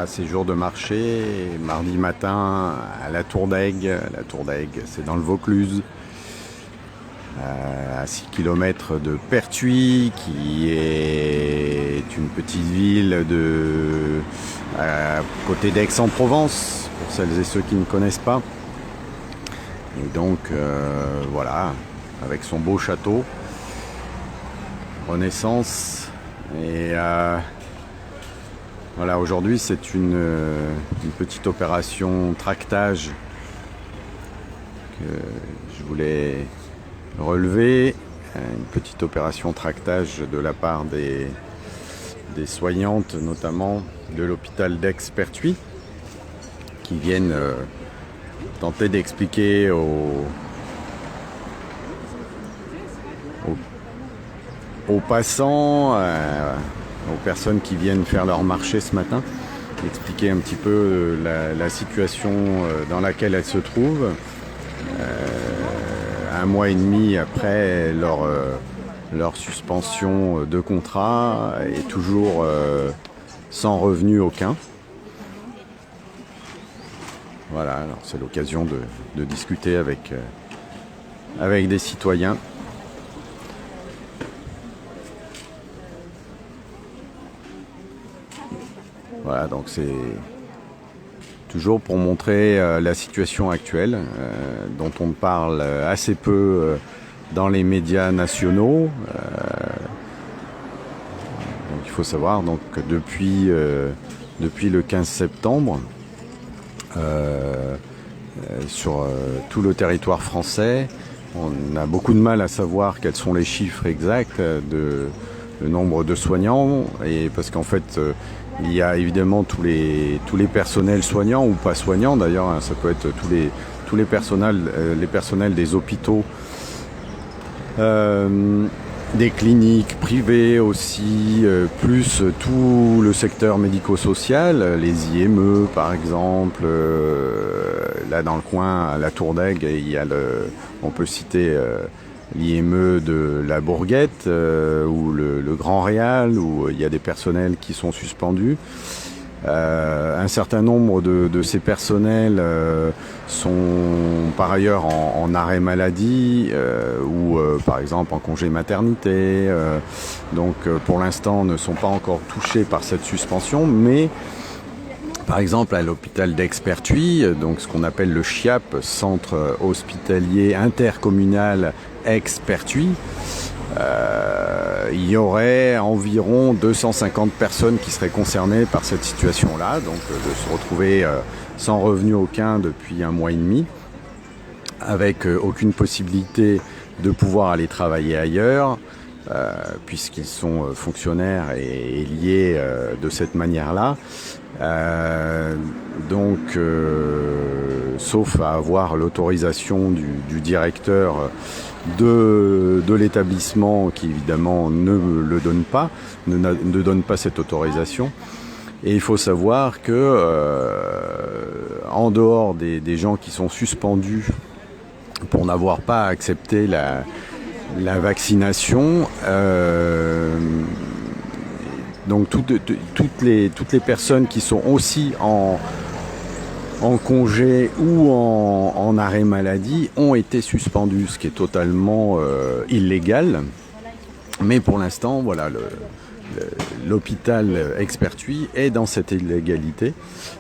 Voilà, c'est jour de marché, mardi matin à la Tour d'Aigues. La Tour d'Aigues, c'est dans le Vaucluse, à 6 km de Pertuis, qui est une petite ville à côté d'Aix-en-Provence, pour celles et ceux qui ne connaissent pas. Et donc, voilà, avec son beau château, Renaissance. Et voilà, aujourd'hui c'est une petite opération tractage que je voulais relever. Une petite opération tractage de la part des soignantes, notamment de l'hôpital d'Aix-Pertuis, qui viennent tenter d'expliquer aux passants, aux personnes qui viennent faire leur marché ce matin, expliquer un petit peu la situation dans laquelle elles se trouvent, un mois et demi après leur suspension de contrat et toujours sans revenu aucun. Voilà, alors c'est l'occasion de discuter avec des citoyens. Voilà, donc c'est toujours pour montrer la situation actuelle, dont on parle assez peu dans les médias nationaux. Donc il faut savoir donc, que depuis le 15 septembre, sur tout le territoire français, on a beaucoup de mal à savoir quels sont les chiffres exacts le nombre de soignants, et parce qu'en fait il y a évidemment tous les personnels soignants ou pas soignants d'ailleurs, hein, ça peut être tous les personnels des hôpitaux, des cliniques privées aussi, plus tout le secteur médico-social, les IME par exemple. Là dans le coin, à la Tour d'Aigues, on peut citer l'IME de la Bourguette, ou le Grand Réal, où il y a des personnels qui sont suspendus. Un certain nombre de ces personnels sont par ailleurs en arrêt maladie, ou par exemple en congé maternité, donc pour l'instant ne sont pas encore touchés par cette suspension, mais par exemple à l'hôpital d'Aix-Pertuis, donc ce qu'on appelle le CHIAP, Centre Hospitalier Intercommunal Aix-Pertuis, il y aurait environ 250 personnes qui seraient concernées par cette situation-là, donc de se retrouver sans revenu aucun depuis un mois et demi, avec aucune possibilité de pouvoir aller travailler ailleurs, puisqu'ils sont fonctionnaires et liés de cette manière-là. Donc, sauf à avoir l'autorisation du directeur de l'établissement, qui évidemment ne le donne pas, ne donne pas cette autorisation. Et il faut savoir que en dehors des gens qui sont suspendus pour n'avoir pas accepté la vaccination, donc toutes les personnes qui sont aussi en congé ou en arrêt maladie ont été suspendues, ce qui est totalement illégal. Mais pour l'instant, voilà, l'hôpital Aix-Pertuis est dans cette illégalité.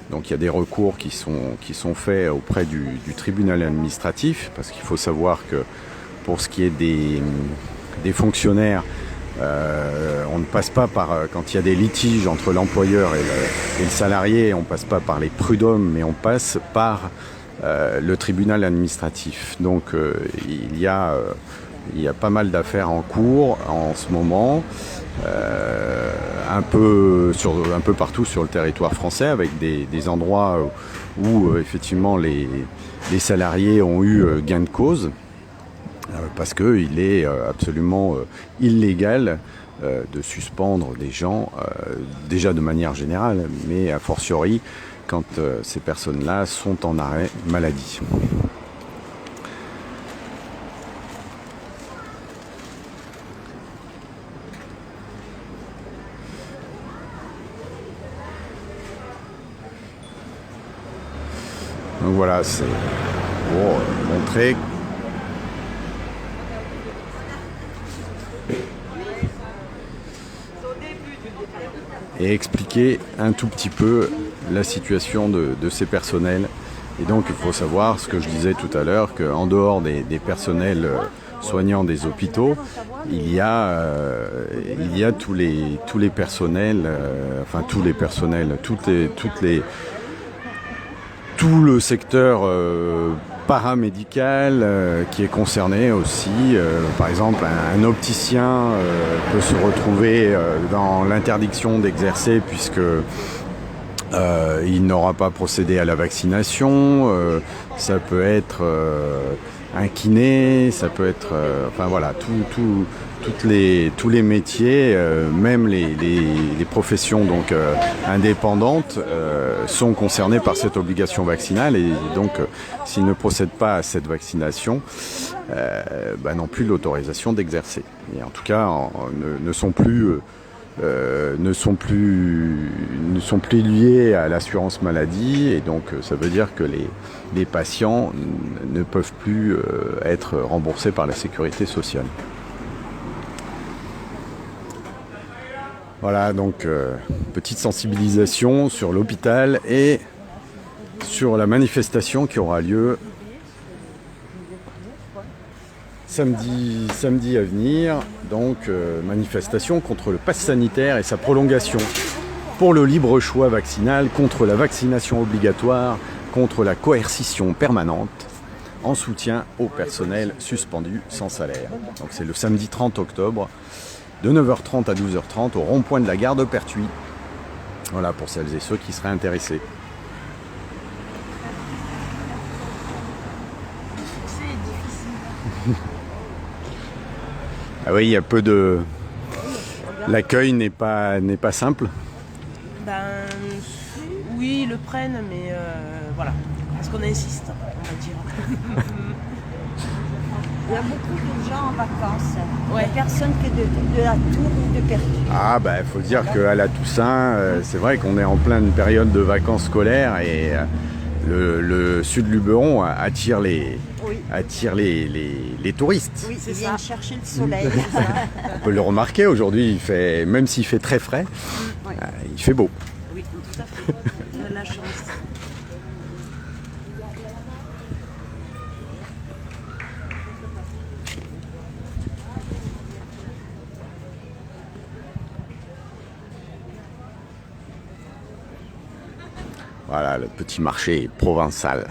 Donc il y a des recours qui sont faits auprès du tribunal administratif, parce qu'il faut savoir que pour ce qui est des fonctionnaires, on ne passe pas quand il y a des litiges entre l'employeur et le salarié, on ne passe pas par les prud'hommes, mais on passe par le tribunal administratif. Donc il y a pas mal d'affaires en cours en ce moment, un peu partout sur le territoire français, avec des endroits où effectivement les salariés ont eu gain de cause. Parce qu'il est absolument illégal de suspendre des gens, déjà de manière générale, mais a fortiori quand ces personnes-là sont en arrêt maladie. Donc voilà, c'est pour montrer et expliquer un tout petit peu la situation de ces personnels. Et donc il faut savoir ce que je disais tout à l'heure, qu'en dehors des personnels soignants des hôpitaux, il y a tous les personnels, tout le secteur paramédical qui est concerné aussi. Par exemple, un opticien peut se retrouver dans l'interdiction d'exercer puisque il n'aura pas procédé à la vaccination. Ça peut être un kiné, ça peut être, tous les métiers, même les professions donc indépendantes sont concernées par cette obligation vaccinale et donc s'ils ne procèdent pas à cette vaccination, n'ont plus l'autorisation d'exercer. Et en tout cas, ne sont plus liés à l'assurance maladie et donc ça veut dire que les patients ne peuvent plus être remboursés par la sécurité sociale. Voilà, donc petite sensibilisation sur l'hôpital et sur la manifestation qui aura lieu samedi à venir. Donc manifestation contre le pass sanitaire et sa prolongation, pour le libre choix vaccinal, contre la vaccination obligatoire, contre la coercition permanente, en soutien au personnel suspendu sans salaire. Donc c'est le samedi 30 octobre. De 9h30 à 12h30 au rond-point de la gare de Pertuis. Voilà, pour celles et ceux qui seraient intéressés. C'est difficile. Ah oui, il y a peu de... L'accueil n'est pas simple. Oui, ils le prennent, mais voilà. Parce qu'on insiste, on va dire. Il y a beaucoup de gens en vacances. Ouais. Il n'y a personne que de la Tour ou de Pertuis. Ah il faut dire qu'à la Toussaint, c'est vrai qu'on est en pleine période de vacances scolaires et le sud Luberon attire les touristes. Oui, ils viennent chercher le soleil. On peut le remarquer aujourd'hui, même s'il fait très frais, il fait beau. Oui, tout à fait. On a la chance. Voilà, le petit marché provençal.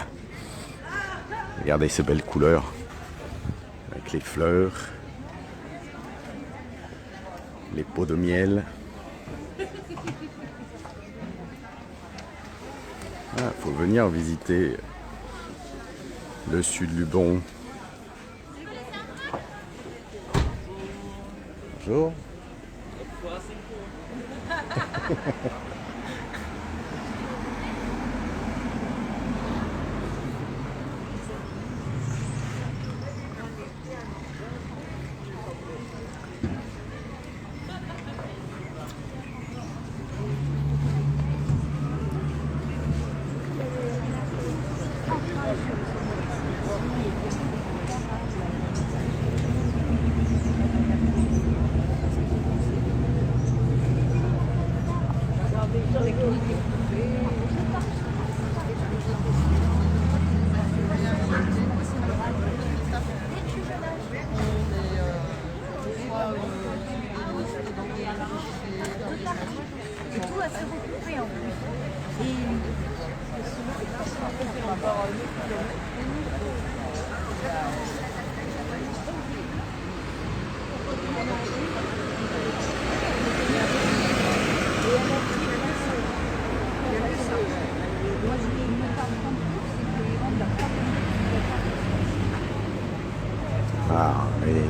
Regardez ces belles couleurs, avec les fleurs, les pots de miel. Faut venir visiter le sud Luberon. Bonjour.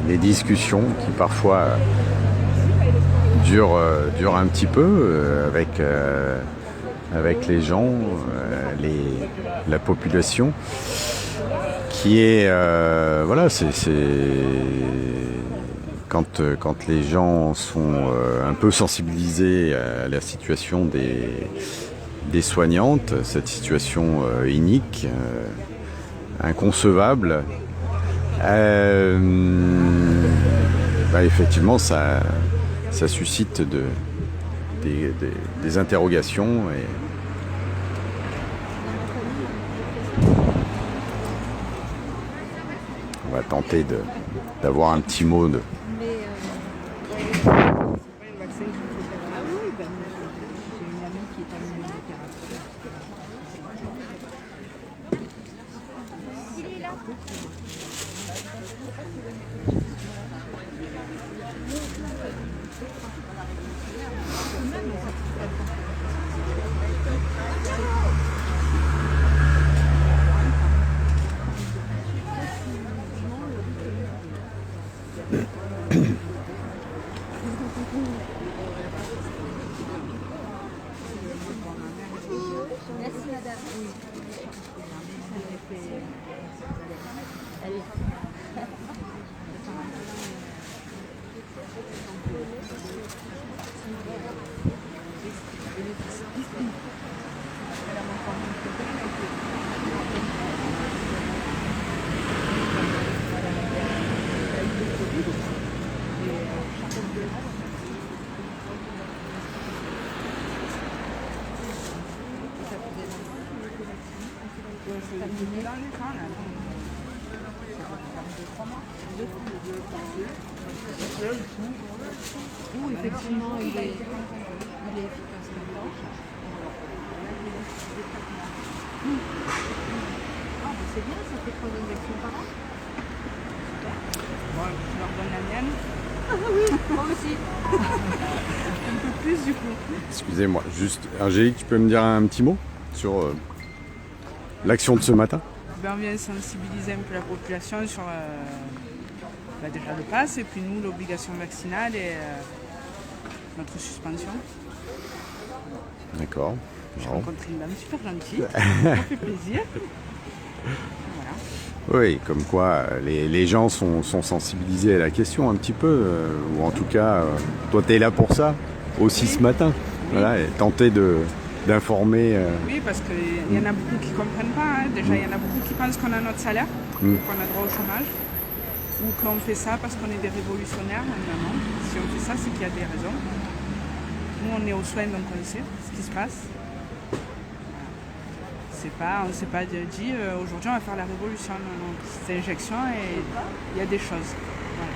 Les discussions qui parfois durent un petit peu avec les gens, la population, qui est quand les gens sont un peu sensibilisés à la situation des soignantes, cette situation inique, inconcevable. Effectivement, ça suscite des interrogations. On va tenter d'avoir un petit mot de... Effectivement, il est efficace. C'est bien, ça fait 3 injections par an. Bon, je leur donne la mienne. Ah oui, moi aussi. Un peu plus du coup. Excusez-moi, juste, Angélique, tu peux me dire un petit mot sur l'action de ce matin? On vient sensibiliser un peu la population sur déjà le pass et puis nous l'obligation vaccinale et notre suspension. D'accord. J'ai Bon. rencontré une dame super gentille, ça fait plaisir. Voilà. Oui, comme quoi les gens sont sensibilisés à la question un petit peu, ou en tout cas, toi tu es là pour ça, aussi ce matin, voilà, et tenter d'informer. Oui, parce qu'il y en a beaucoup qui ne comprennent pas. Hein. Déjà, il y en a beaucoup qui pensent qu'on a notre salaire, qu'on a droit au chômage, ou qu'on fait ça parce qu'on est des révolutionnaires. Non. Si on fait ça, c'est qu'il y a des raisons. Nous, on est aux soins, donc on sait ce qui se passe. On ne s'est pas dit aujourd'hui on va faire la révolution. Non. C'est injection et il y a des choses. Voilà.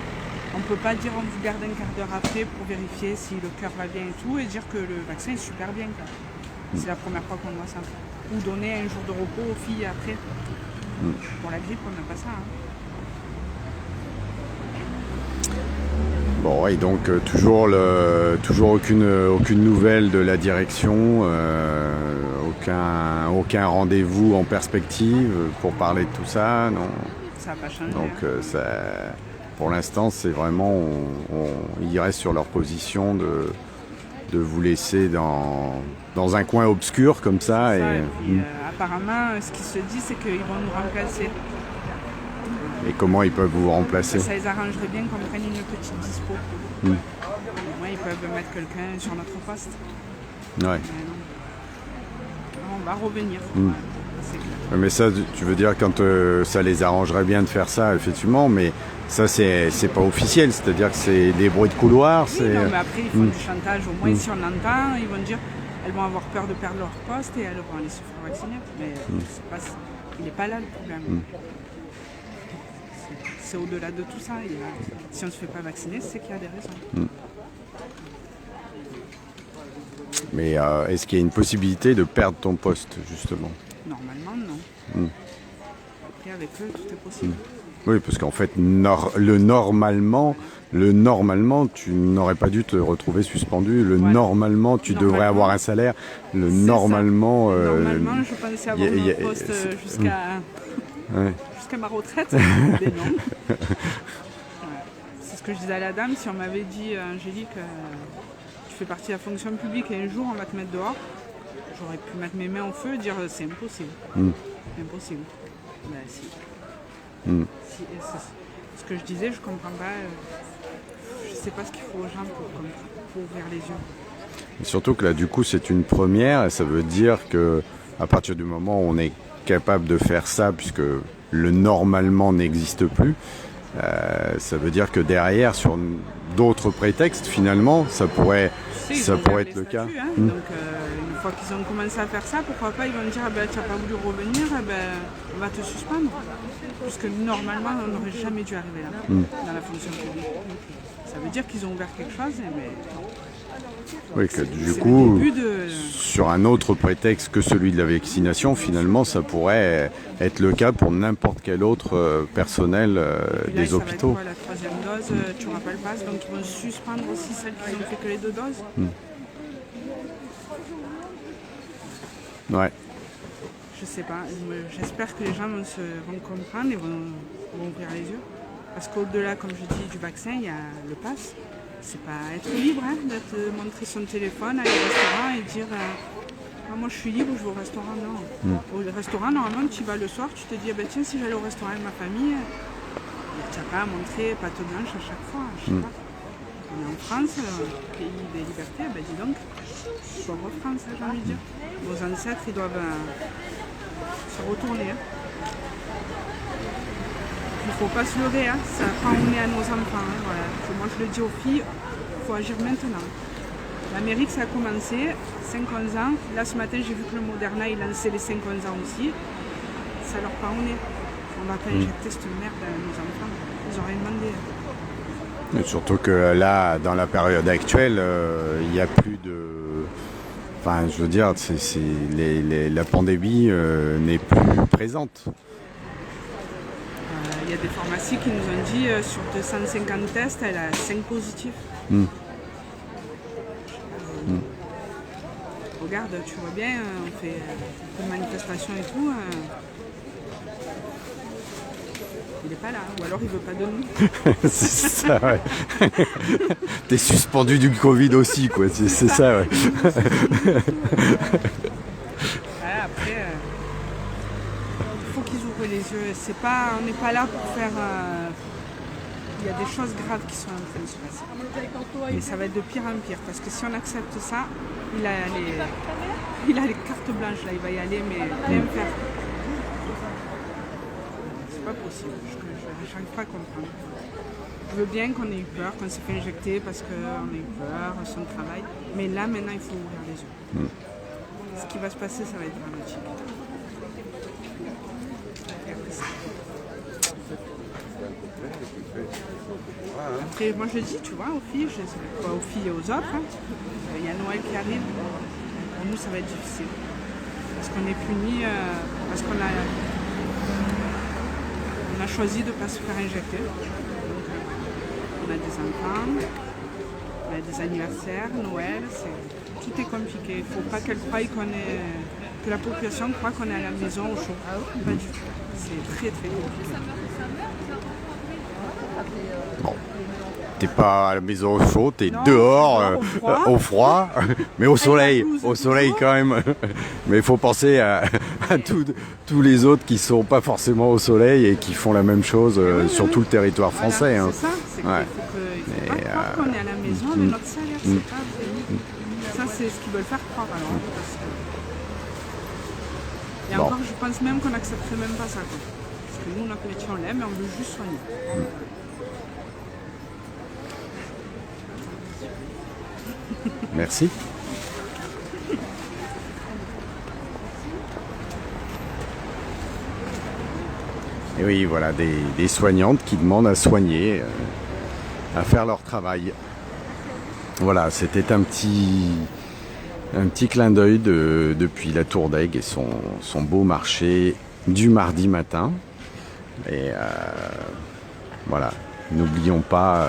On ne peut pas dire on vous garde un quart d'heure après pour vérifier si le cœur va bien et tout et dire que le vaccin est super bien. Quoi. C'est la première fois qu'on voit ça. Ou donner un jour de repos aux filles après. Pour la grippe, on n'a pas ça. Hein. Bon, et donc toujours aucune nouvelle de la direction, aucun rendez-vous en perspective pour parler de tout ça, non. Ça n'a pas changé. Donc pour l'instant, c'est vraiment, ils restent sur leur position de vous laisser dans un coin obscur comme ça. C'est ça, et puis, apparemment, ce qui se dit, c'est qu'ils vont nous remplacer. Et comment ils peuvent vous remplacer? Ça les arrangerait bien qu'on prenne une petite dispo. Au moins, ils peuvent mettre quelqu'un sur notre poste. Ouais. On va revenir. C'est clair. Mais ça, tu veux dire quand ça les arrangerait bien de faire ça, effectivement, mais ça, c'est pas officiel, c'est-à-dire que c'est des bruits de couloir. Oui, non, mais après, ils font du chantage. Au moins, si on entend, ils vont dire elles vont avoir peur de perdre leur poste et elles vont aller se faire vacciner. Mais il n'est pas là le problème. C'est au-delà de tout ça. Si on ne se fait pas vacciner, c'est qu'il y a des raisons. Mais est-ce qu'il y a une possibilité de perdre ton poste, justement? Normalement, non. Après, avec eux, tout est possible. Oui, parce qu'en fait, normalement, tu n'aurais pas dû te retrouver suspendu. Normalement, tu devrais avoir un salaire. Normalement, je pensais avoir mon poste jusqu'à ma retraite, mais non. C'est ce que je disais à la dame. Si on m'avait dit, Angélique, tu fais partie de la fonction publique et un jour on va te mettre dehors, j'aurais pu mettre mes mains au feu et dire c'est impossible. Impossible. Ben, si. Ce que je disais, je comprends pas. Je sais pas ce qu'il faut aux gens pour ouvrir les yeux. Et surtout que là, du coup, c'est une première, et ça veut dire que à partir du moment où on est capable de faire ça, puisque le normalement n'existe plus, ça veut dire que derrière, sur d'autres prétextes, finalement, ça pourrait être le cas. Hein. Donc, une fois qu'ils ont commencé à faire ça, pourquoi pas, ils vont dire, tu n'as pas voulu revenir, on va te suspendre. Parce que normalement, on n'aurait jamais dû arriver là, dans la fonction publique. Ça veut dire qu'ils ont ouvert quelque chose, mais... Oui, que du coup, de... sur un autre prétexte que celui de la vaccination, finalement, ça pourrait être le cas pour n'importe quel autre personnel des hôpitaux. Quoi, la troisième dose, tu n'auras pas le pass, donc ils vont suspendre aussi celles qui n'ont fait que les 2 doses. Ouais. Je sais pas, j'espère que les gens vont comprendre et vont ouvrir les yeux. Parce qu'au-delà, comme je dis, du vaccin, il y a le pass. C'est pas être libre, hein, de montrer son téléphone, aller au restaurant et dire moi je suis libre, je vais au restaurant. Non. Au restaurant, normalement, tu y vas le soir, tu te dis tiens, si j'allais au restaurant avec ma famille, tu n'as pas à montrer patte blanche à chaque fois. Je sais pas. On est en France, pays des libertés, dis donc, pauvre France, hein, j'ai envie de dire. Nos ancêtres, ils doivent se retourner. Hein. Il ne faut pas se leurrer, hein. Ça prend au nez à nos enfants. Hein, voilà. Moi je le dis aux filles, il faut agir maintenant. L'Amérique ça a commencé, 5-11 ans. Là ce matin j'ai vu que le Moderna il lançait les 5-11 ans aussi. Ça leur prend au nez. On ne va pas injecter cette merde à nos enfants. Ils n'ont rien demandé. Et surtout que là, dans la période actuelle, il n'y a plus de... Enfin, je veux dire, la pandémie n'est plus présente. Il y a des pharmacies qui nous ont dit sur 250 tests, elle a 5 positifs. Regarde, tu vois bien, on fait des manifestations et tout. Il n'est pas là, ou alors il veut pas de nous. C'est ça, ouais. T'es suspendu du Covid aussi, quoi. C'est ça, ouais. Après, il faut qu'ils ouvrent les yeux. On n'est pas là pour faire... Il y a des choses graves qui sont en train de se passer. Mais ça va être de pire en pire, parce que si on accepte ça, il a les cartes blanches, là, il va y aller, mais rien faire. C'est pas possible, je n'arrive pas à comprendre. Je veux bien qu'on ait eu peur, qu'on s'est fait injecter parce qu'on a eu peur, son travail, mais là, maintenant, il faut ouvrir les yeux. Ce qui va se passer, ça va être dramatique. Après, moi je dis, tu vois, aux filles, je sais pas aux filles et aux autres, hein, il y a Noël qui arrive, pour nous ça va être difficile. Parce qu'on est punis, parce qu'on a choisi de ne pas se faire injecter. Donc, on a des enfants, on a des anniversaires, Noël, tout est compliqué. Il ne faut pas qu'elle croie que la population croit qu'on est à la maison au chaud. Pas du tout. C'est très très compliqué. Bon. T'es pas à la maison au chaud, t'es dehors, au froid, mais au soleil quand même. Mais il faut penser à tous les autres qui sont pas forcément au soleil et qui font la même chose sur tout le territoire français. Voilà, c'est ça, c'est qu'il faut pas croire qu'on est à la maison avec notre salaire, c'est pas vrai. Ça c'est ce qu'ils veulent faire croire alors. Et encore, je pense même qu'on n'accepterait même pas ça. Quoi. Parce que nous, notre métier, on l'aime, mais on veut juste soigner. Merci. Et oui, voilà, des soignantes qui demandent à soigner, à faire leur travail. Voilà, c'était un petit clin d'œil depuis la Tour d'Aigle et son beau marché du mardi matin. Et voilà, n'oublions pas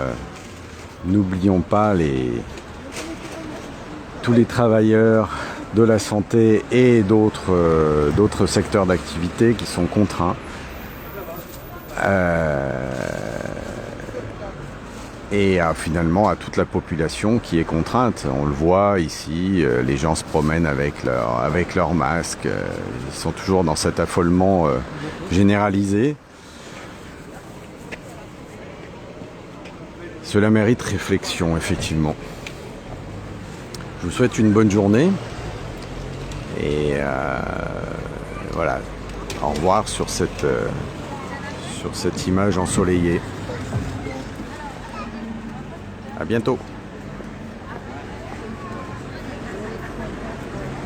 tous les travailleurs de la santé et d'autres secteurs d'activité qui sont contraints. Et finalement à toute la population qui est contrainte. On le voit ici, les gens se promènent avec leur masque, ils sont toujours dans cet affolement généralisé. Cela mérite réflexion, effectivement. Je vous souhaite une bonne journée. Et voilà, au revoir sur cette image ensoleillée. À bientôt.